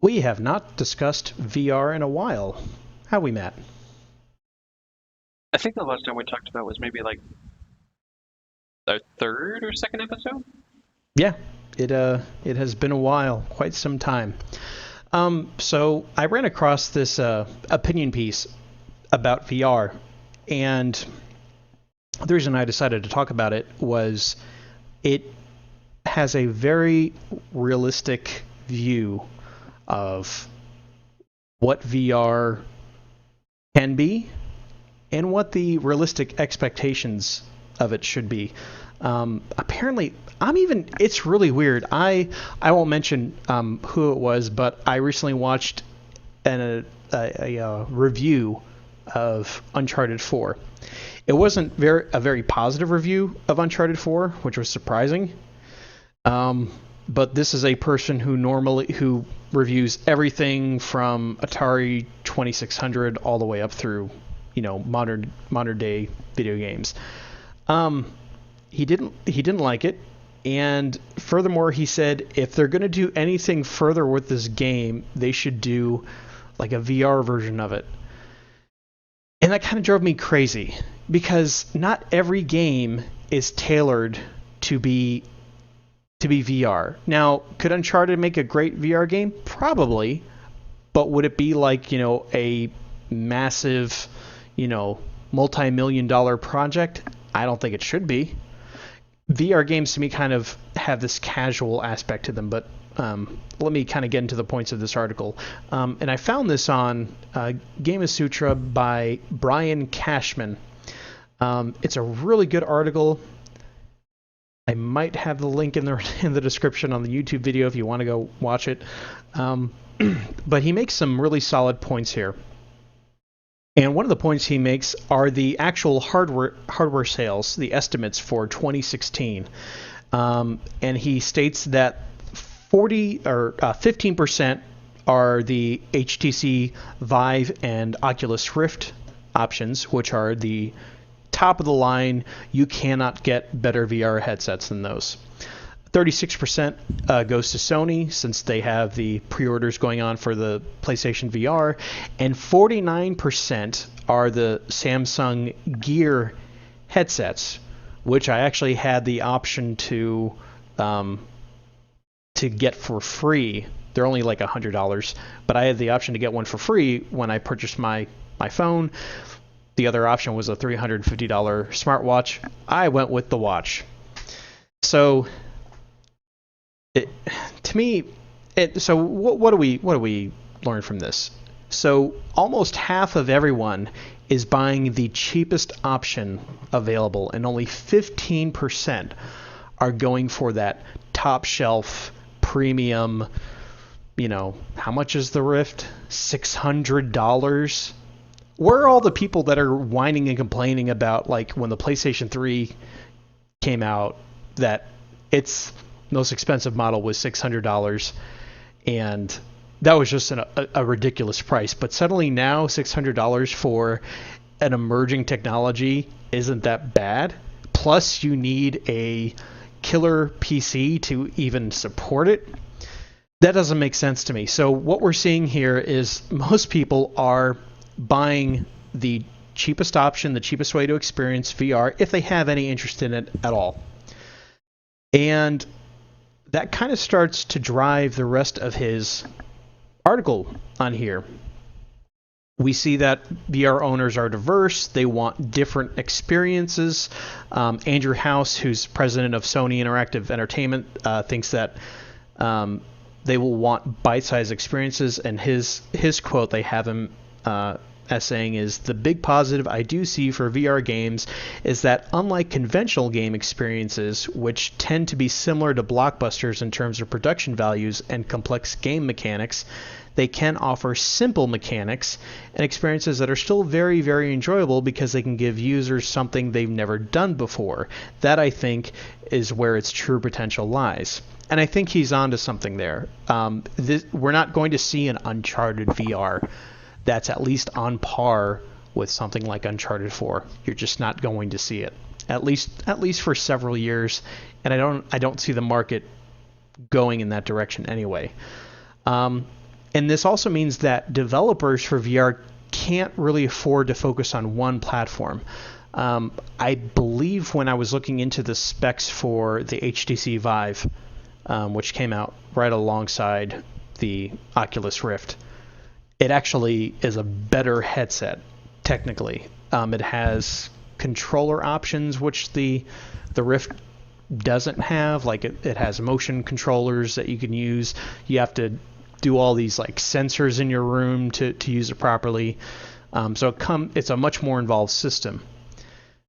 We have not discussed VR in a while. How we, Matt? I think the last time we talked about was maybe like our third or second episode. Yeah, it has been a while, quite some time. So I ran across this opinion piece about VR, and the reason I decided to talk about it was it has a very realistic view of what VR can be and what the realistic expectations of it should be. Apparently, it's really weird. I won't mention who it was, but I recently watched a review of Uncharted 4. It wasn't a very positive review of Uncharted 4, which was surprising. But this is a person who reviews everything from Atari 2600 all the way up through, modern day video games. He didn't like it, and furthermore, he said if they're going to do anything further with this game, they should do like a VR version of it. And that kind of drove me crazy because not every game is tailored to be VR. Now, could Uncharted make a great VR game? Probably, but would it be like, a massive, multi-million dollar project? I don't think it should be. VR games to me kind of have this casual aspect to them, but let me kind of get into the points of this article. And I found this on Game Sutra by Brian Cashman. It's a really good article. I might have the link in the description on the YouTube video if you want to go watch it. But he makes some really solid points here. And one of the points he makes are the actual hardware sales, the estimates for 2016. And he states that 15% are the HTC Vive and Oculus Rift options, which are the top of the line. You cannot get better VR headsets than those. 36% goes to Sony, since they have the pre-orders going on for the PlayStation VR, and 49% are the Samsung Gear headsets, which I actually had the option to get for free. They're only like $100, but I had the option to get one for free when I purchased my phone. The other option was a $350 smartwatch. I went with the watch. So what do we learn from this? So almost half of everyone is buying the cheapest option available, and only 15% are going for that top shelf premium. How much is the Rift? $600. Where are all the people that are whining and complaining about, like, when the PlayStation 3 came out, that its most expensive model was $600, and that was just a ridiculous price. But suddenly now $600 for an emerging technology isn't that bad. Plus, you need a killer PC to even support it. That doesn't make sense to me. So what we're seeing here is most people are buying the cheapest option, the cheapest way to experience VR, if they have any interest in it at all. And that kind of starts to drive the rest of his article on here. We see that VR owners are diverse. They want different experiences. Andrew House, who's president of Sony Interactive Entertainment, thinks that they will want bite-sized experiences. And his quote, they have him as saying, is the big positive I do see for VR games is that unlike conventional game experiences, which tend to be similar to blockbusters in terms of production values and complex game mechanics, they can offer simple mechanics and experiences that are still very, very enjoyable because they can give users something they've never done before. That, I think, is where its true potential lies. And I think he's onto something there. We're not going to see an Uncharted VR that's at least on par with something like Uncharted 4. You're just not going to see it, at least for several years, and I don't see the market going in that direction anyway. And this also means that developers for VR can't really afford to focus on one platform. I believe when I was looking into the specs for the HTC Vive, which came out right alongside the Oculus Rift, it actually is a better headset, technically. It has controller options, which the Rift doesn't have. Like it has motion controllers that you can use. You have to do all these like sensors in your room to use it properly. So it's a much more involved system.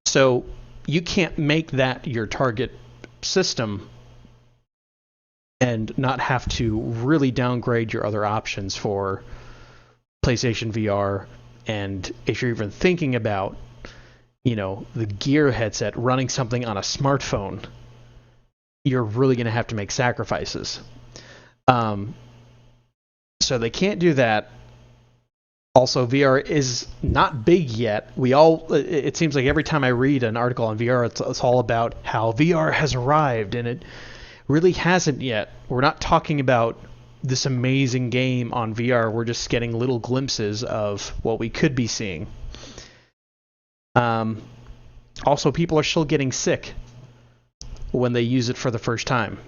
So you can't make that your target system and not have to really downgrade your other options for PlayStation VR. And if you're even thinking about, the Gear headset running something on a smartphone, you're really going to have to make sacrifices. So they can't do that. Also, VR is not big yet. It seems like every time I read an article on VR, it's all about how VR has arrived, and it really hasn't yet. We're not talking about this amazing game on VR. We're just getting little glimpses of what we could be seeing. Also, people are still getting sick when they use it for the first time.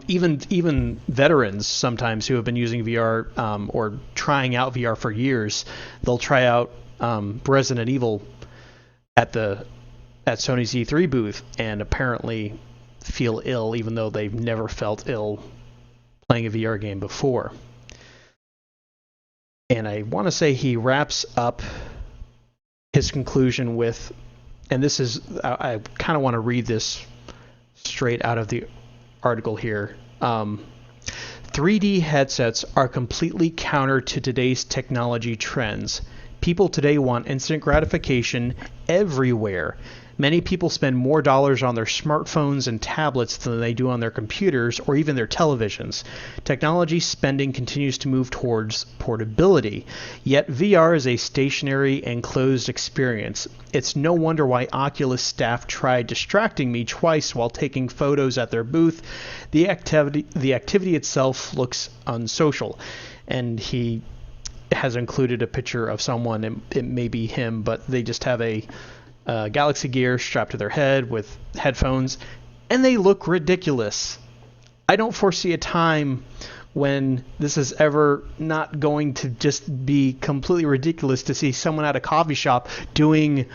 Even veterans sometimes who have been using VR or trying out VR for years, they'll try out Resident Evil at Sony's E3 booth and apparently feel ill, even though they've never felt ill playing a VR game before. And I want to say he wraps up his conclusion with, and this is, I kind of want to read this straight out of the article here. 3D headsets are completely counter to today's technology trends. People today want instant gratification everywhere. Many people spend more dollars on their smartphones and tablets than they do on their computers or even their televisions. Technology spending continues to move towards portability, yet VR is a stationary and closed experience. It's no wonder why Oculus staff tried distracting me twice while taking photos at their booth. The activity itself looks unsocial, and he has included a picture of someone. It may be him, but they just have a Galaxy Gear strapped to their head with headphones, and they look ridiculous. I don't foresee a time when this is ever not going to just be completely ridiculous to see someone at a coffee shop doing,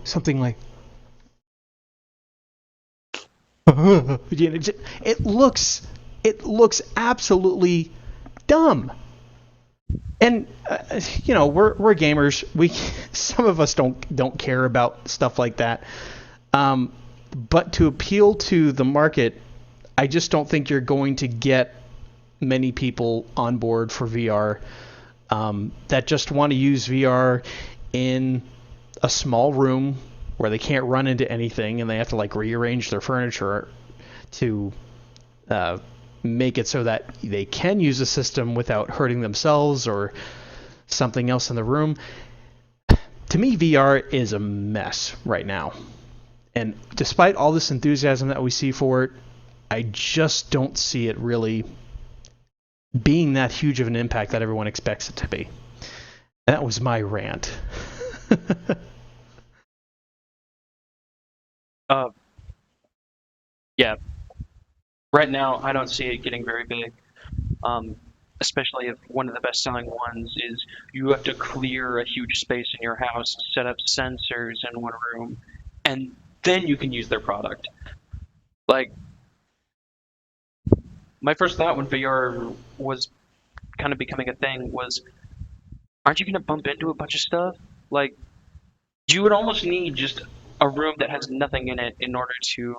something like it looks absolutely dumb. And we're gamers. Some of us don't care about stuff like that. But to appeal to the market, I just don't think you're going to get many people on board for VR that just want to use VR in a small room where they can't run into anything and they have to like rearrange their furniture to make it so that they can use the system without hurting themselves or something else in the room. To me, VR is a mess right now. And despite all this enthusiasm that we see for it, I just don't see it really being that huge of an impact that everyone expects it to be. And that was my rant. Yeah. Right now, I don't see it getting very big. Especially if one of the best-selling ones is you have to clear a huge space in your house, set up sensors in one room, and then you can use their product. Like, my first thought when VR was kind of becoming a thing was, aren't you going to bump into a bunch of stuff? Like, you would almost need just a room that has nothing in it in order to,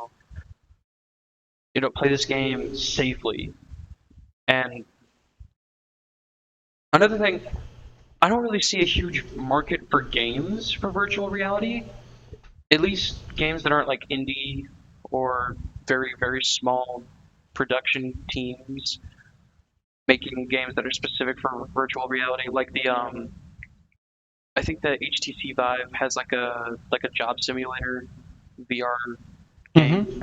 play this game safely. And another thing, I don't really see a huge market for games for virtual reality. At least games that aren't like indie or very, very small production teams making games that are specific for virtual reality. Like I think the HTC Vive has like a job simulator VR game. Mm-hmm.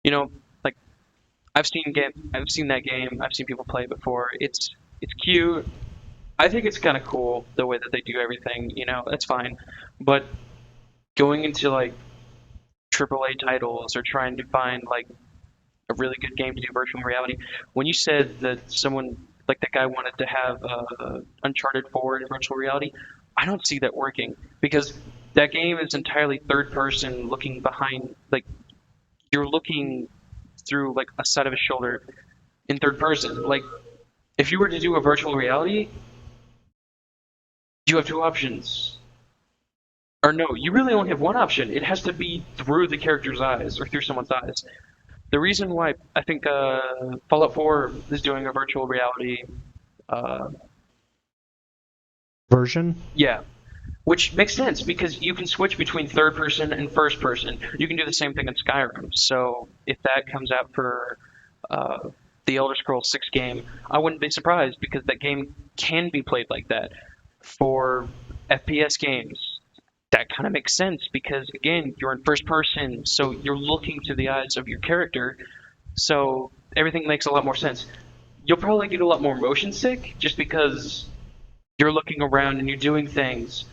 You know, like I've seen that game. I've seen people play it before. It's cute. I think it's kind of cool the way that they do everything. You know, that's fine. But going into like AAA titles or trying to find like a really good game to do virtual reality. When you said that someone like that guy wanted to have Uncharted 4 in virtual reality, I don't see that working because that game is entirely third person, looking behind, like you're looking through like a side of a shoulder in third person. Like if you were to do a virtual reality, you have two options. Or no, you really only have one option. It has to be through the character's eyes or through someone's eyes. The reason why I think Fallout 4 is doing a virtual reality, uh, Version. yeah, which makes sense because you can switch between third person and first person. You can do the same thing in Skyrim. So if that comes out for uh, the Elder Scrolls 6 game, I wouldn't be surprised because that game can be played like that. For FPS games, that kind of makes sense because again, you're in first person, so you're looking to the eyes of your character, so everything makes a lot more sense. You'll probably get a lot more motion sick just because you're looking around and you're doing things,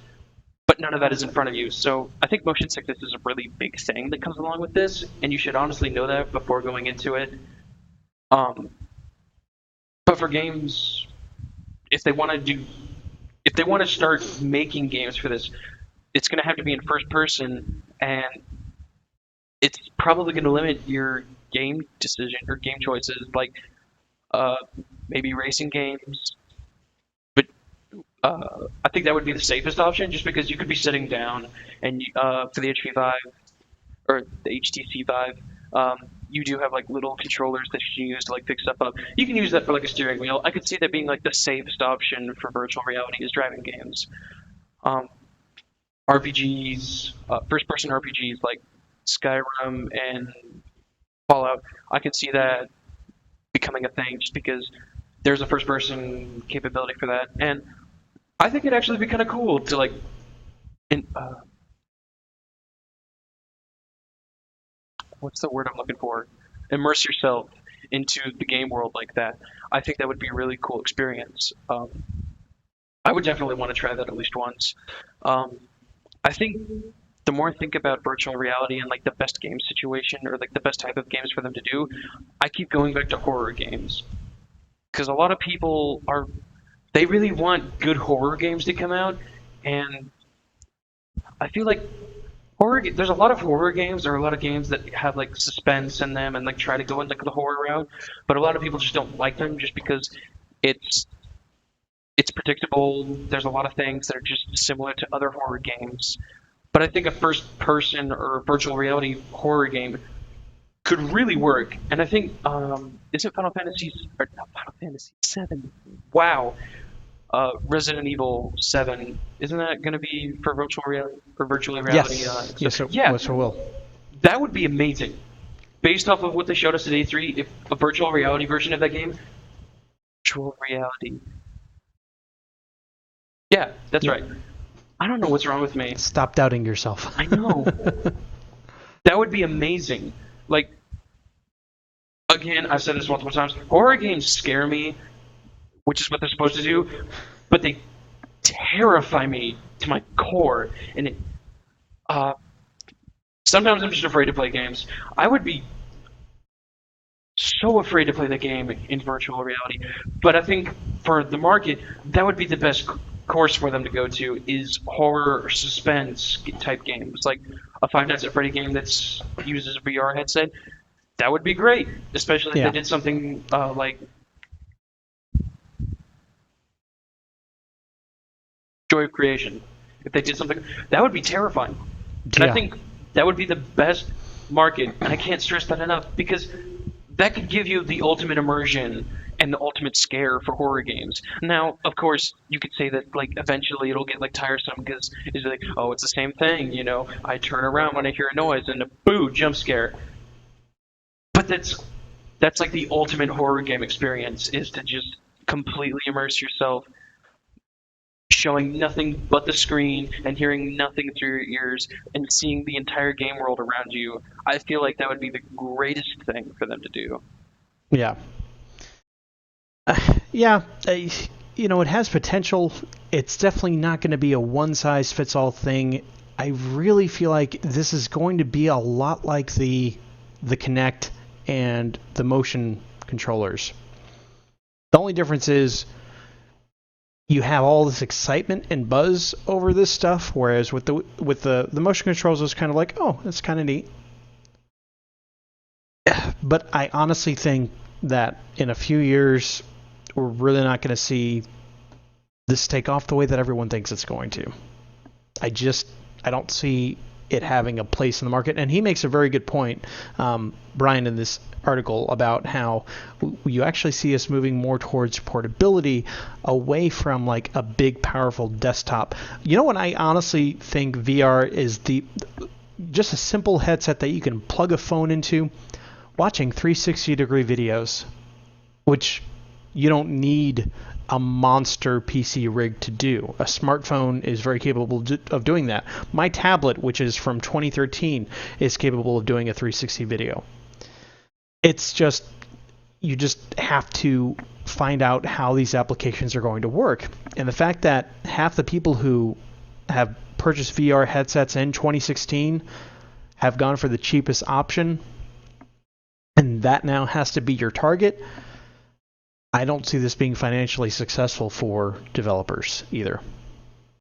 but none of that is in front of you. So I think motion sickness is a really big thing that comes along with this, and you should honestly know that before going into it. Um, but for games, if they want to do, if they want to start making games for this, it's going to have to be in first person, and it's probably going to limit your game decision or game choices, like uh, maybe racing games. But I think that would be the safest option, just because you could be sitting down and for the HP Vive or the HTC Vive, you do have like little controllers that you can use to like pick stuff up. You can use that for like a steering wheel. I could see that being like the safest option for virtual reality is driving games. Um, RPGs, first-person RPGs like Skyrim and Fallout, I could see that becoming a thing just because there's a first-person capability for that, and I think it'd actually be kind of cool to like, in, what's the word I'm looking for? Immerse yourself into the game world like that. I think that would be a really cool experience. I would definitely want to try that at least once. Um, I think the more I think about virtual reality and like the best game situation or like the best type of games for them to do, I keep going back to horror games because a lot of people are they really want good horror games to come out, and I feel like there's a lot of horror games or a lot of games that have like suspense in them and like try to go in like the horror route, but a lot of people just don't like them just because it's it's predictable. There's a lot of things that are just similar to other horror games. But I think a first person or virtual reality horror game could really work. And I think is it Final Fantasy or not Final Fantasy 7? Wow. Resident Evil 7, isn't that going to be for virtual reality or virtual reality? Yes. So, Yes, it yeah, was or will. that would be amazing. Based off of what they showed us at E3, if a virtual reality version of that game, virtual reality. Yeah, that's Yep. right. I don't know what's wrong with me. Stop doubting yourself. I know. That would be amazing. Like, again, I've said this multiple times. Horror games scare me, which is what they're supposed to do, but they terrify me to my core. And uh, sometimes I'm just afraid to play games. I would be so afraid to play the game in virtual reality. But I think for the market, that would be the best course for them to go to is horror or suspense type games, like a Five Nights at Freddy game that uses a VR headset. That would be great, especially if they Yeah. did something like Joy of Creation. If they did something, that would be terrifying. And I Yeah. think that would be the best market, and I can't stress that enough because that could give you the ultimate immersion and the ultimate scare for horror games. Now, of course, you could say that like eventually it'll get like tiresome because it's like, oh, it's the same thing, you know. I turn around when I hear a noise and a boo jump scare. But that's like the ultimate horror game experience is to just completely immerse yourself showing nothing but the screen and hearing nothing through your ears and seeing the entire game world around you. I feel like that would be the greatest thing for them to do. Yeah. Yeah. It has potential. It's definitely not going to be a one size fits all thing. I really feel like this is going to be a lot like the Kinect and the motion controllers. The only difference is you have all this excitement and buzz over this stuff, whereas with the motion controls, it's kind of like, oh, that's kind of neat. But I honestly think that in a few years, we're really not going to see this take off the way that everyone thinks it's going to. I just I don't see it having a place in the market. And he makes a very good point, Brian, in this article about how you actually see us moving more towards portability away from like a big powerful desktop. You know what I honestly think VR is the just a simple headset that you can plug a phone into, watching 360-degree videos, which you don't need a monster PC rig to do. A smartphone is very capable of doing that. My tablet, which is from 2013, is capable of doing a 360 video. It's just, you just have to find out how these applications are going to work. And the fact that half the people who have purchased VR headsets in 2016 have gone for the cheapest option, and that now has to be your target, I don't see this being financially successful for developers either.